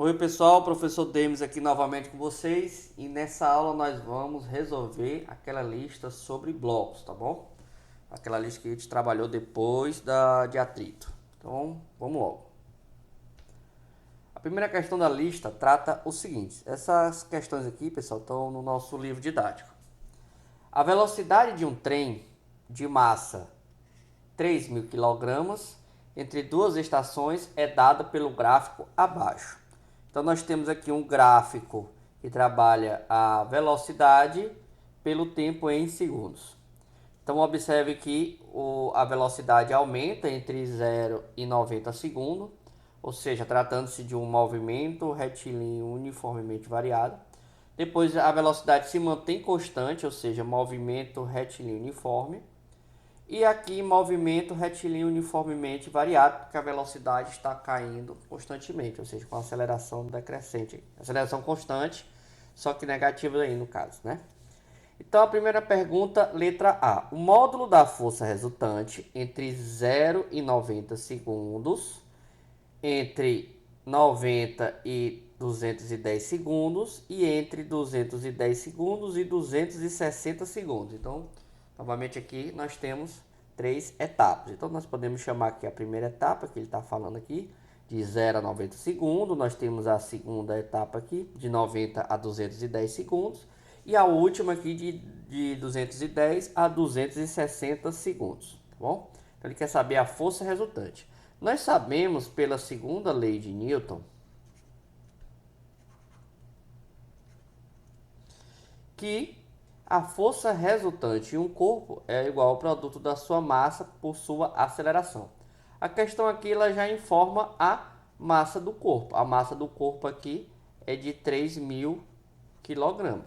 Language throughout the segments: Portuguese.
Oi pessoal, professor Demis aqui novamente com vocês e nessa aula nós vamos resolver aquela lista sobre blocos, tá bom? Aquela lista que a gente trabalhou depois de atrito. Então, vamos logo. A primeira questão da lista trata o seguinte, essas questões aqui, pessoal, estão no nosso livro didático. A velocidade de um trem de massa 3.000 kg entre duas estações é dada pelo gráfico abaixo. Então, nós temos aqui um gráfico que trabalha a velocidade pelo tempo em segundos. Então, observe que a velocidade aumenta entre 0 e 90 segundos, ou seja, tratando-se de um movimento retilíneo uniformemente variado. Depois, a velocidade se mantém constante, ou seja, movimento retilíneo uniforme. E aqui, movimento retilíneo uniformemente variado, porque a velocidade está caindo constantemente, ou seja, com aceleração decrescente. Aceleração constante, só que negativa aí no caso, né? Então, a primeira pergunta, letra A. O módulo da força resultante entre 0 e 90 segundos, entre 90 e 210 segundos e entre 210 segundos e 260 segundos. Então, novamente aqui nós temos três etapas. Então, nós podemos chamar aqui a primeira etapa, que ele está falando aqui, de 0 a 90 segundos. Nós temos a segunda etapa aqui, de 90 a 210 segundos. E a última aqui, de 210 a 260 segundos. Tá bom? Então, ele quer saber a força resultante. Nós sabemos, pela segunda lei de Newton, que a força resultante em um corpo é igual ao produto da sua massa por sua aceleração. A questão aqui ela já informa a massa do corpo. A massa do corpo aqui é de 3.000 kg.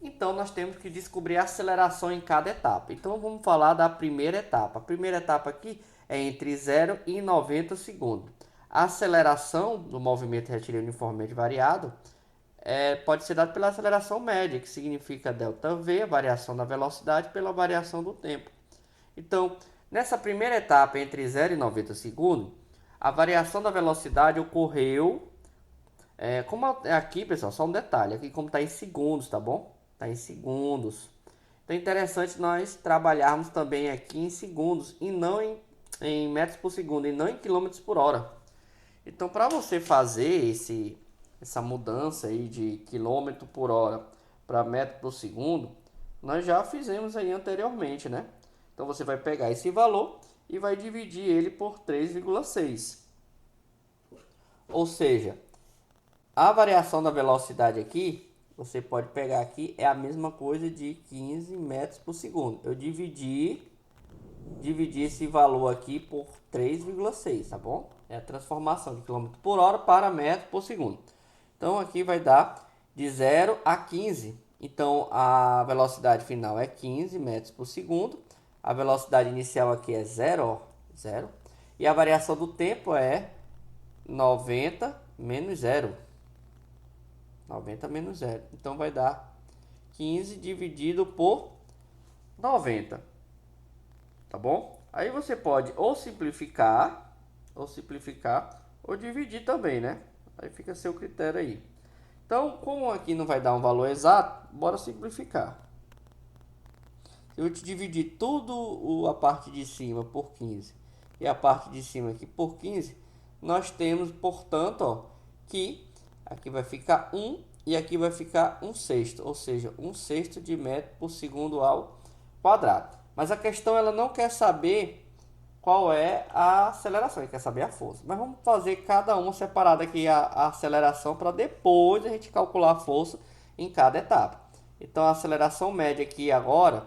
Então, nós temos que descobrir a aceleração em cada etapa. Então, vamos falar da primeira etapa. A primeira etapa aqui é entre 0 e 90 segundos. A aceleração do movimento retilíneo uniformemente variado pode ser dada pela aceleração média, que significa ΔV, a variação da velocidade, pela variação do tempo. Então, nessa primeira etapa, entre 0 e 90 segundos, a variação da velocidade ocorreu, como aqui, pessoal, só um detalhe, aqui como está em segundos, tá bom? Está em segundos. Então, é interessante nós trabalharmos também aqui em segundos, e não em metros por segundo, e não em quilômetros por hora. Então, para você fazer essa mudança aí de quilômetro por hora para metro por segundo, nós já fizemos aí anteriormente, né? Então, você vai pegar esse valor e vai dividir ele por 3,6. Ou seja, a variação da velocidade aqui, você pode pegar aqui, é a mesma coisa de 15 metros por segundo. Eu dividi esse valor aqui por 3,6, tá bom? É a transformação de quilômetro por hora para metro por segundo. Então, aqui vai dar de 0 a 15. Então, a velocidade final é 15 metros por segundo. A velocidade inicial aqui é 0, 0. E a variação do tempo é 90 menos 0. 90 menos 0. Então, vai dar 15 dividido por 90. Tá bom? Aí você pode ou simplificar, ou dividir também, né? Aí fica a seu critério aí. Então, como aqui não vai dar um valor exato, bora simplificar. Eu te dividir tudo a parte de cima por 15 e a parte de cima aqui por 15, nós temos, portanto, ó, que aqui vai ficar 1 e aqui vai ficar 1/6, ou seja, 1/6 de metro por segundo ao quadrado. Mas a questão ela não quer saber qual é a aceleração, ele quer saber a força. Mas vamos fazer cada uma separada aqui a aceleração para depois a gente calcular a força em cada etapa. Então a aceleração média aqui agora,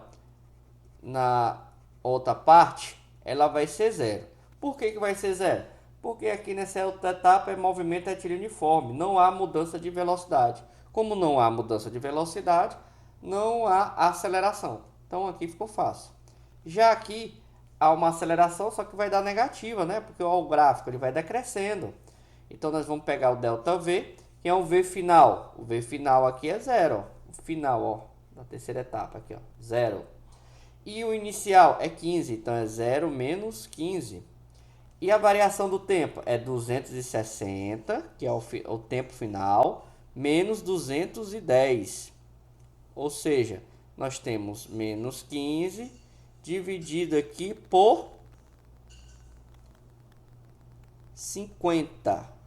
na outra parte, ela vai ser 0. Por que vai ser 0? Porque aqui nessa outra etapa é movimento retilíneo uniforme, não há mudança de velocidade. Como não há mudança de velocidade, não há aceleração. Então aqui ficou fácil. Já aqui há uma aceleração, só que vai dar negativa, né? Porque ó, o gráfico ele vai decrescendo. Então nós vamos pegar o ΔV, que é um V final. O V final aqui é 0. O final, ó, da terceira etapa aqui, ó, 0. E o inicial é 15, então é 0 menos 15. E a variação do tempo é 260, que é o tempo final, menos 210. Ou seja, nós temos menos 15 dividido aqui por 50.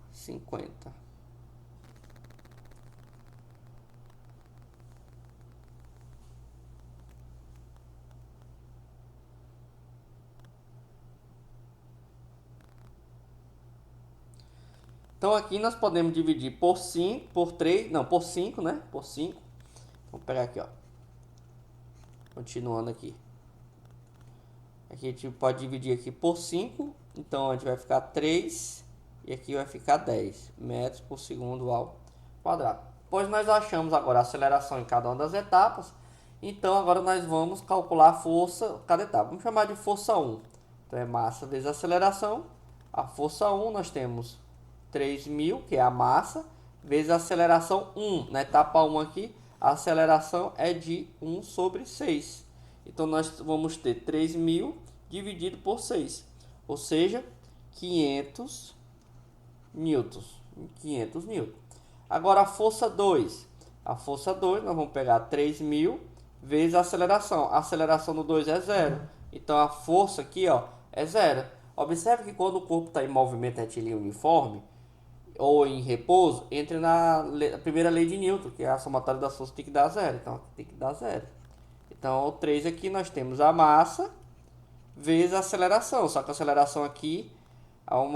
Então aqui nós podemos dividir por 5, por 3, não, por 5, né? Por 5. Vamos pegar aqui, ó. Continuando aqui. Aqui a gente pode dividir aqui por 5. Então a gente vai ficar 3 e aqui vai ficar 10 metros por segundo ao quadrado. Pois nós achamos agora a aceleração em cada uma das etapas. Então agora nós vamos calcular a força cada etapa. Vamos chamar de força 1. Então é massa vezes aceleração. A força 1 nós temos 3.000, que é a massa, vezes a aceleração 1. Na etapa 1 aqui, a aceleração é de 1 sobre 6. Então, nós vamos ter 3.000 dividido por 6. Ou seja, 500 newtons. 500 newtons. Agora, a força 2. A força 2, nós vamos pegar 3.000 vezes a aceleração. A aceleração do 2 é 0. Então, a força aqui, ó, é 0. Observe que quando o corpo está em movimento retilíneo uniforme, ou em repouso, entra na primeira lei de Newton, que é a somatória das forças tem que dar 0. Então, aqui tem que dar 0. Então, o 3 aqui nós temos a massa vezes a aceleração. Só que a aceleração aqui é um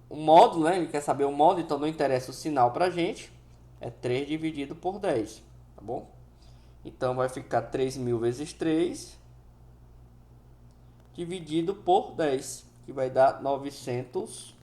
módulo, né? Ele quer saber o módulo, então não interessa o sinal para a gente. É 3 dividido por 10, tá bom? Então, vai ficar 3.000 vezes 3 dividido por 10, que vai dar 900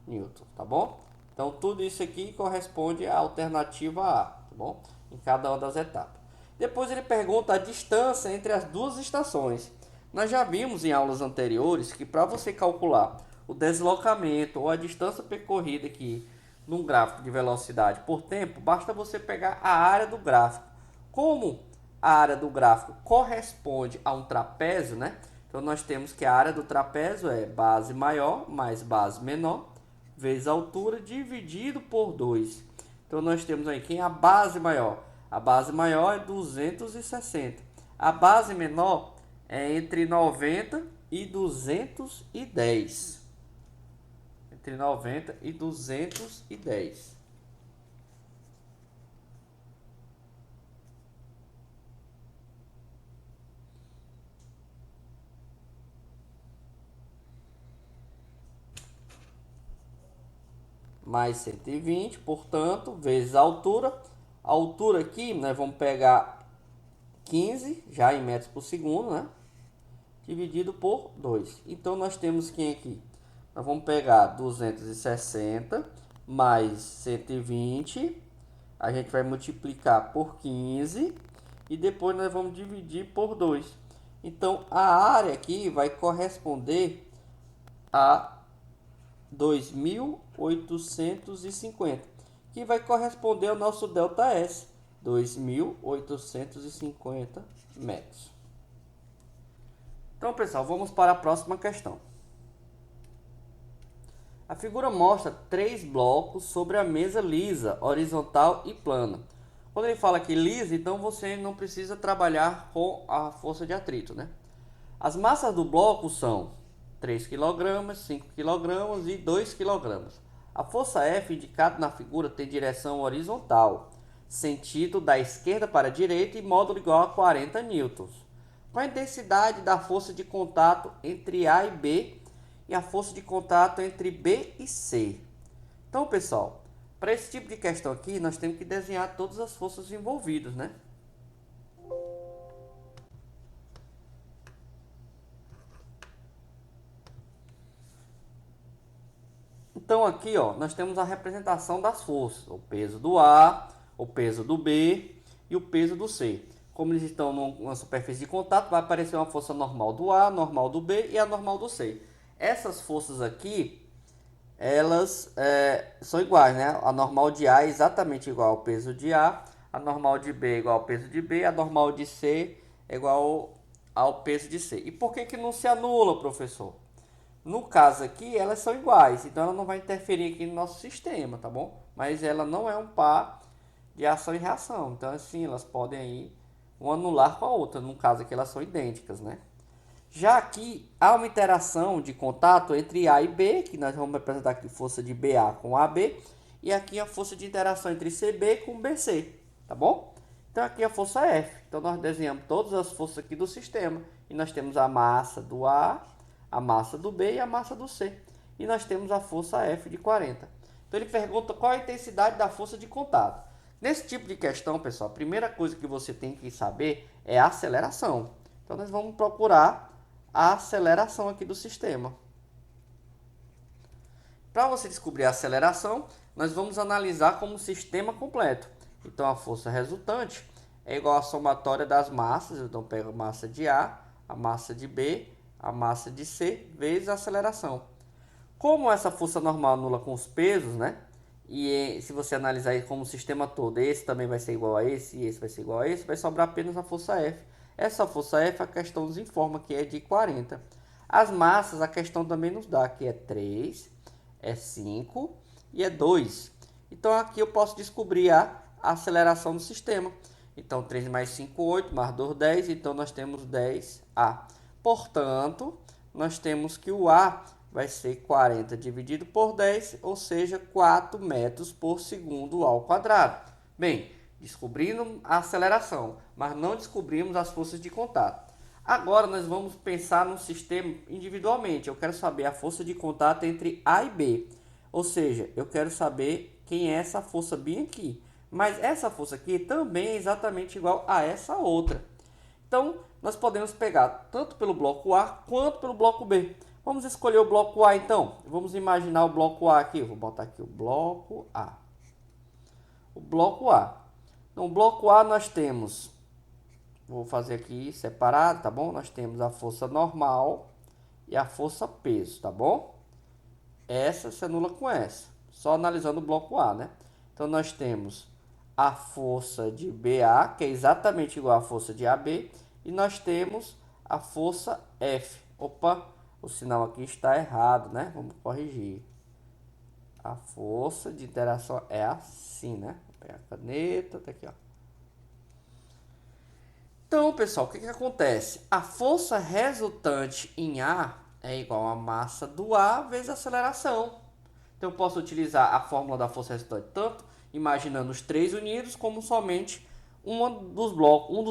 newton, tá bom? Então, tudo isso aqui corresponde à alternativa A, tá bom? Em cada uma das etapas. Depois ele pergunta a distância entre as duas estações. Nós já vimos em aulas anteriores que para você calcular o deslocamento ou a distância percorrida aqui num gráfico de velocidade por tempo, basta você pegar a área do gráfico. Como a área do gráfico corresponde a um trapézio, né? Então, nós temos que a área do trapézio é base maior mais base menor, vezes a altura, dividido por 2. Então, nós temos aí quem é a base maior. A base maior é 260. A base menor é entre 90 e 210. Entre 90 e 210. Mais 120, portanto, vezes a altura. A altura aqui, nós vamos pegar 15, já em metros por segundo, né? Dividido por 2. Então, nós temos quem aqui? Nós vamos pegar 260 mais 120. A gente vai multiplicar por 15. E depois nós vamos dividir por 2. Então, a área aqui vai corresponder a 2.850, que vai corresponder ao nosso ΔS, 2.850 metros. Então, pessoal, vamos para a próxima questão. A figura mostra 3 blocos sobre a mesa lisa, horizontal e plana. Quando ele fala que lisa, então você não precisa trabalhar com a força de atrito, né? As massas do bloco são 3 kg, 5 kg e 2 kg. A força F indicada na figura tem direção horizontal, sentido da esquerda para a direita e módulo igual a 40 newtons. Qual a intensidade da força de contato entre A e B e a força de contato entre B e C? Então, pessoal, para esse tipo de questão aqui, nós temos que desenhar todas as forças envolvidas, né? Então aqui, ó, nós temos a representação das forças, o peso do A, o peso do B e o peso do C. Como eles estão numa superfície de contato, vai aparecer uma força normal do A, normal do B e a normal do C. Essas forças aqui, elas são iguais, né? A normal de A é exatamente igual ao peso de A, a normal de B é igual ao peso de B, a normal de C é igual ao peso de C. E por que que não se anula, professor? No caso aqui, elas são iguais, então ela não vai interferir aqui no nosso sistema, tá bom? Mas ela não é um par de ação e reação, então assim, elas podem aí uma anular com a outra, no caso aqui elas são idênticas, né? Já aqui, há uma interação de contato entre A e B, que nós vamos representar aqui força de BA com AB, e aqui a força de interação entre CB com BC, tá bom? Então aqui a força F. Então nós desenhamos todas as forças aqui do sistema, e nós temos a massa do A, a massa do B e a massa do C. E nós temos a força F de 40. Então ele pergunta qual a intensidade da força de contato. Nesse tipo de questão, pessoal, a primeira coisa que você tem que saber é a aceleração. Então nós vamos procurar a aceleração aqui do sistema. Para você descobrir a aceleração, nós vamos analisar como sistema completo. Então a força resultante é igual à somatória das massas. Então eu pego a massa de A, a massa de B, a massa de C, vezes a aceleração. Como essa força normal anula com os pesos, né? E se você analisar aí como sistema todo, esse também vai ser igual a esse, e esse vai ser igual a esse, vai sobrar apenas a força F. Essa força F, a questão nos informa que é de 40. As massas, a questão também nos dá que é 3, é 5 e é 2. Então aqui eu posso descobrir a aceleração do sistema. Então 3 mais 5, 8, mais 2, 10, então nós temos 10A. Portanto, nós temos que o A vai ser 40 dividido por 10, ou seja, 4 metros por segundo ao quadrado. Bem, descobrimos a aceleração, mas não descobrimos as forças de contato. Agora nós vamos pensar no sistema individualmente. Eu quero saber a força de contato entre A e B. Ou seja, eu quero saber quem é essa força bem aqui. Mas essa força aqui também é exatamente igual a essa outra. Então, nós podemos pegar tanto pelo bloco A quanto pelo bloco B. Vamos escolher o bloco A então. Vamos imaginar o bloco A aqui. Vou botar aqui o bloco A. O bloco A. No bloco A nós temos, vou fazer aqui separado, tá bom? Nós temos a força normal e a força peso, tá bom? Essa se anula com essa. Só analisando o bloco A, né? Então nós temos a força de BA, que é exatamente igual à força de AB. E nós temos a força F. Opa! O sinal aqui está errado, né? Vamos corrigir. A força de interação é assim, né? Vou pegar a caneta, tá aqui, ó. Então, pessoal, o que que acontece? A força resultante em A é igual à massa do A vezes a aceleração. Então, eu posso utilizar a fórmula da força resultante tanto imaginando os três unidos como somente um dos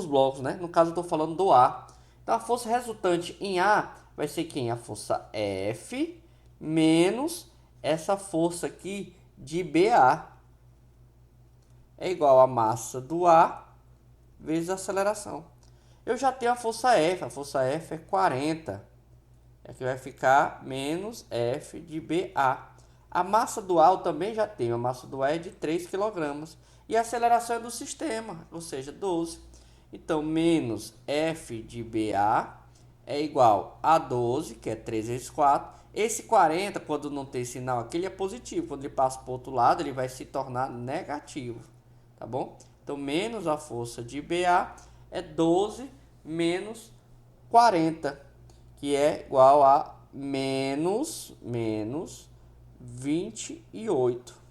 blocos, né? No caso, eu estou falando do A. Então, a força resultante em A vai ser quem? A força F menos essa força aqui de BA. É igual a massa do A vezes a aceleração. Eu já tenho a força F é 40. Aqui vai ficar menos F de BA. A massa do A eu também já tenho, a massa do A é de 3 kg. E a aceleração é do sistema, ou seja, 12. Então, menos F de BA é igual a 12, que é 3 vezes 4. Esse 40, quando não tem sinal aqui, ele é positivo. Quando ele passa para o outro lado, ele vai se tornar negativo. Tá bom? Então, menos a força de BA é 12 menos 40, que é igual a menos 28.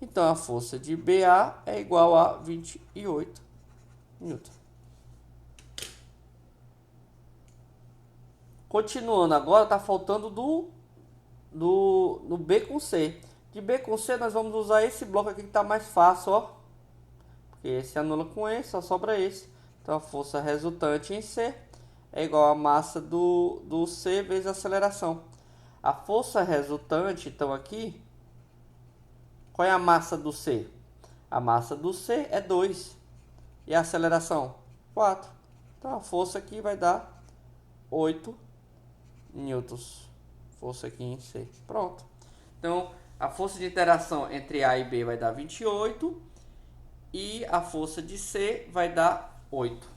Então, a força de BA é igual a 28 newton. Continuando agora, está faltando do B com C. De B com C, nós vamos usar esse bloco aqui que está mais fácil, ó. Porque esse anula com esse, só sobra esse. Então, a força resultante em C é igual a massa do C vezes a aceleração. A força resultante, então, aqui, qual é a massa do C? A massa do C é 2. E a aceleração? 4. Então, a força aqui vai dar 8 newtons. Força aqui em C. Pronto. Então, a força de interação entre A e B vai dar 28. E a força de C vai dar 8.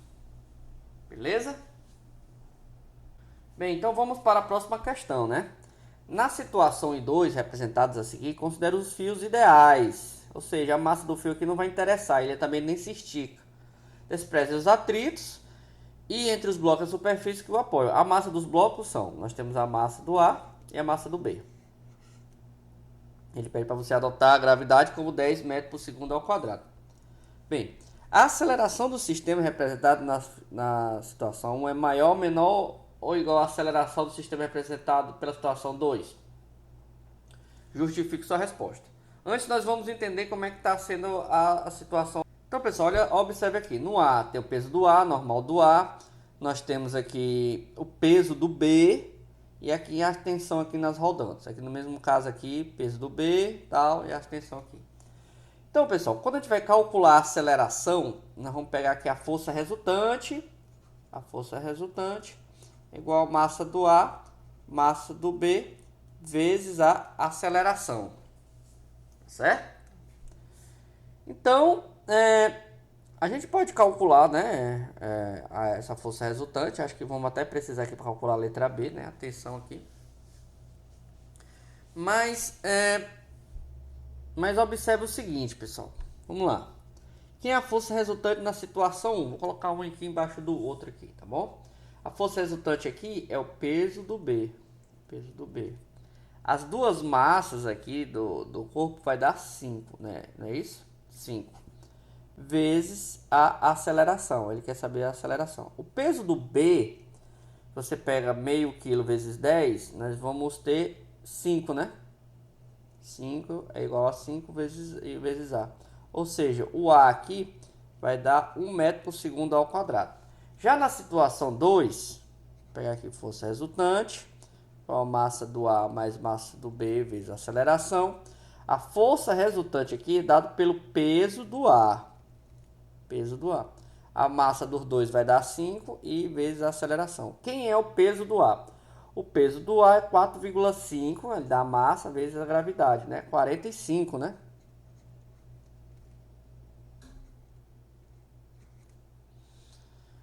Beleza? Bem, então vamos para a próxima questão, né? Na situação I2, representados a seguir, considere os fios ideais. Ou seja, a massa do fio aqui não vai interessar, ele também nem se estica. despreze os atritos e entre os blocos a superfície que o apoiam. A massa dos blocos nós temos a massa do A e a massa do B. Ele pede para você adotar a gravidade como 10 metros por segundo ao quadrado. Bem, a aceleração do sistema representado na situação 1 é maior, menor ou igual à aceleração do sistema representado pela situação 2? Justifique sua resposta. Antes nós vamos entender como é que está sendo a situação. Então, pessoal, observe aqui. No A tem o peso do A, normal do A. Nós temos aqui o peso do B. E aqui a tensão aqui nas rodantes. Aqui no mesmo caso aqui, peso do B, tal, e a tensão aqui. Então, pessoal, quando a gente vai calcular a aceleração, nós vamos pegar aqui a força resultante. A força resultante é igual a massa do A, massa do B, vezes a aceleração. Certo? Então, a gente pode calcular, né, essa força resultante. Acho que vamos até precisar aqui para calcular a letra B, né, a tensão aqui. Mas observe o seguinte, pessoal. Vamos lá. Quem é a força resultante na situação 1? Vou colocar um aqui embaixo do outro aqui, tá bom? A força resultante aqui é o peso do B. Peso do B. As duas massas aqui do corpo vai dar 5, né? Não é isso? 5. Vezes a aceleração. Ele quer saber a aceleração. O peso do B, você pega meio quilo vezes 10, nós vamos ter 5, né? 5 é igual a 5 vezes A. Ou seja, o A aqui vai dar 1 metro por segundo ao quadrado. Já na situação 2, vou pegar aqui força resultante, a massa do A mais massa do B vezes a aceleração. A força resultante aqui é dada pelo peso do A. Peso do A. A massa dos dois vai dar 5 e vezes a aceleração. Quem é o peso do A? O peso do A é 4,5 da massa vezes a gravidade, né? 45, né?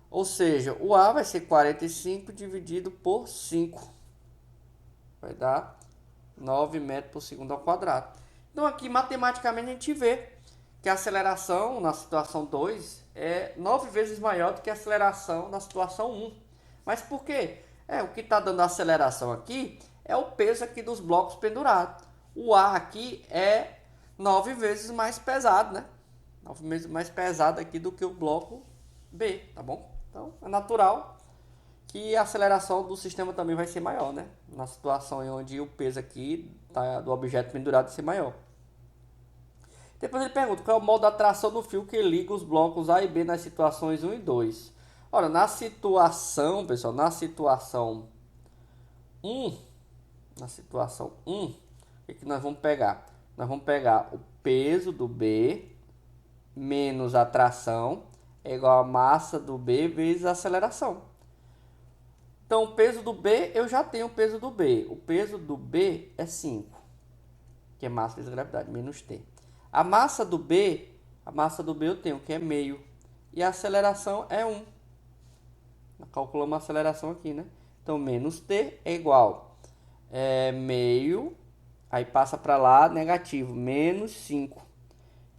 Ou seja, o A vai ser 45 dividido por 5. Vai dar 9 metros por segundo ao quadrado. Então aqui matematicamente a gente vê que a aceleração na situação 2 é 9 vezes maior do que a aceleração na situação 1. Mas por quê? O que está dando a aceleração aqui é o peso aqui dos blocos pendurados. O A aqui é 9 vezes mais pesado, né? 9 vezes mais pesado aqui do que o bloco B, tá bom? Então é natural que a aceleração do sistema também vai ser maior, né? Na situação em onde o peso aqui do objeto pendurado vai ser maior. Depois ele pergunta qual é o modo de atração do fio que liga os blocos A e B nas situações 1 e 2. Ora, na situação, pessoal, na situação 1, o que nós vamos pegar? Nós vamos pegar o peso do B menos a tração é igual a massa do B vezes a aceleração. Então, o peso do B, eu já tenho o peso do B. O peso do B é 5, que é massa vezes gravidade, menos T. A massa do B eu tenho, que é meio. E a aceleração é 1. Calculamos a aceleração aqui, né? Então, menos T é igual meio, aí passa para lá, negativo, menos 5.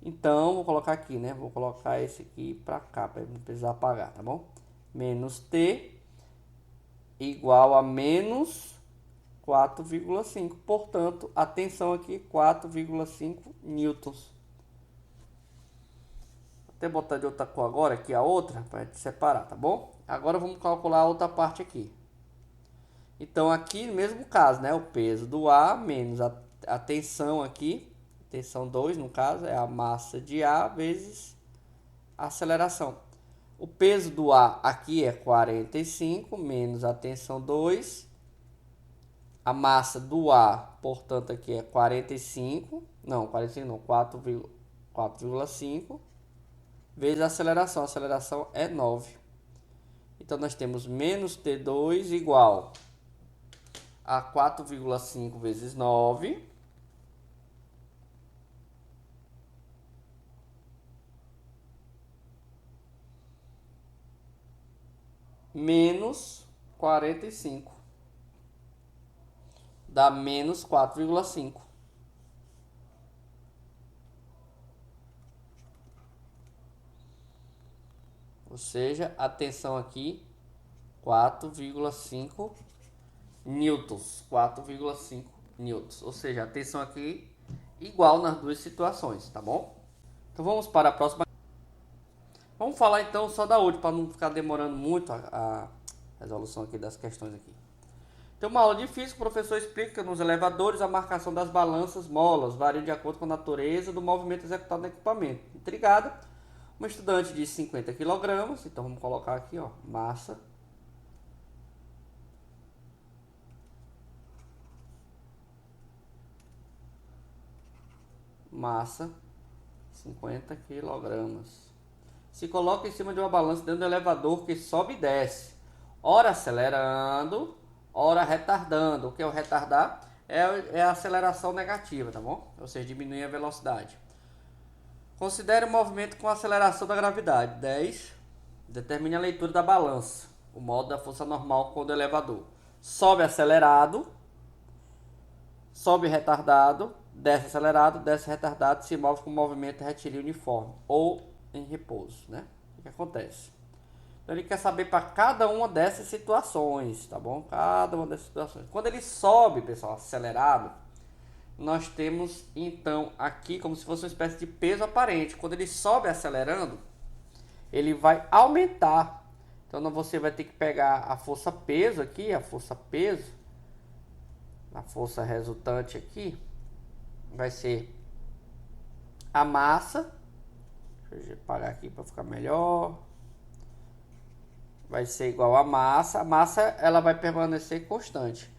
Então, vou colocar aqui, né? Vou colocar esse aqui para cá, para não precisar apagar, tá bom? Menos T igual a menos 4,5. Portanto, a tensão aqui 4,5 newtons. Vou até botar de outra cor agora, aqui a outra, para separar, tá bom? Agora vamos calcular a outra parte aqui. Então, aqui, no mesmo caso, né? O peso do A menos a tensão aqui, tensão 2, no caso, é a massa de A vezes a aceleração. O peso do A aqui é 45, menos a tensão 2. A massa do A, portanto, aqui é 45. Não, 45 não, 4,5. Vezes a aceleração. A aceleração é 9. Então, nós temos menos T2 igual a 4,5 vezes 9. Menos 45. Dá menos 4,5. Ou seja, a tensão aqui 4,5 newtons. 4,5 newtons. Ou seja, a tensão aqui igual nas duas situações, tá bom? Então vamos para a próxima. Vamos falar então só da última, para não ficar demorando muito a resolução aqui das questões aqui. Tem uma aula de física, o professor explica que nos elevadores a marcação das balanças molas varia de acordo com a natureza do movimento executado no equipamento. Intrigada, uma estudante de 50 kg, então vamos colocar aqui, ó, massa. Massa, 50 kg. Se coloca em cima de uma balança dentro do elevador que sobe e desce, ora acelerando, ora retardando. O que é o retardar? É a aceleração negativa, tá bom? Ou seja, diminuir a velocidade. Considere o movimento com a aceleração da gravidade. 10. Determine a leitura da balança. O modo da força normal quando o elevador sobe acelerado, sobe retardado, desce acelerado, desce retardado, se move com movimento retilíneo uniforme ou em repouso, né? O que acontece? Então ele quer saber para cada uma dessas situações, tá bom? Cada uma dessas situações. Quando ele sobe, pessoal, acelerado, nós temos então aqui como se fosse uma espécie de peso aparente. Quando ele sobe acelerando, ele vai aumentar. Então você vai ter que pegar a força peso aqui, a força peso, a força resultante aqui, vai ser a massa. Deixa eu apagar aqui para ficar melhor. Vai ser igual a massa. A massa ela vai permanecer constante.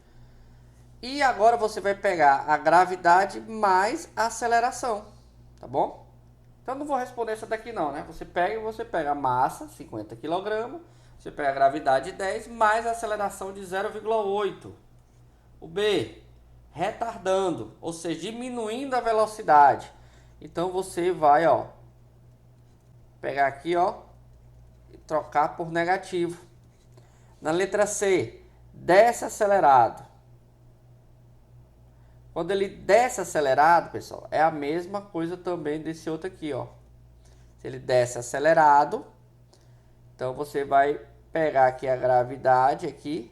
E agora você vai pegar a gravidade mais a aceleração, tá bom? Então não vou responder essa daqui não, né? Você pega a massa, 50 kg, você pega a gravidade 10 mais a aceleração de 0,8. O B, retardando, ou seja, diminuindo a velocidade. Então você vai, ó, pegar aqui, ó, e trocar por negativo. Na letra C, desce acelerado. Quando ele desce acelerado, pessoal, é a mesma coisa também desse outro aqui, ó. Se ele desce acelerado, então você vai pegar aqui a gravidade aqui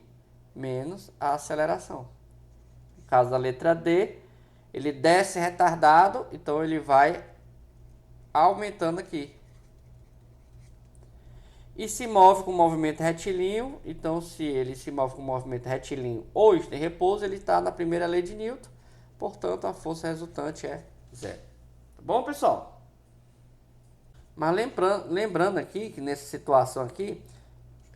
menos a aceleração. No caso da letra D, ele desce retardado, então ele vai aumentando aqui. E se move com movimento retilíneo, então se ele se move com movimento retilíneo ou está em repouso, ele está na primeira lei de Newton, portanto a força resultante é zero. Tá bom, pessoal? Mas lembrando aqui que nessa situação aqui,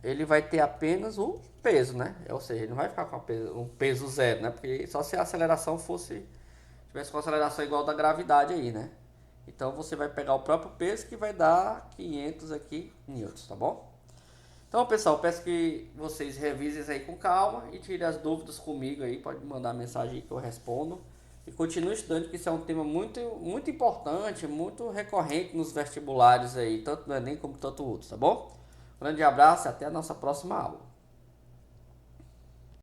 ele vai ter apenas o peso, né? Ou seja, ele não vai ficar com um peso zero, né? Porque só se a aceleração tivesse com a aceleração igual da gravidade aí, né? Então você vai pegar o próprio peso que vai dar 500 aqui newtons, tá bom? Então, pessoal, peço que vocês revisem isso aí com calma e tirem as dúvidas comigo aí, pode mandar mensagem aí que eu respondo. E continue estudando, que isso é um tema muito, muito importante, muito recorrente nos vestibulares aí, tanto no Enem como tanto outros, tá bom? Um grande abraço e até a nossa próxima aula.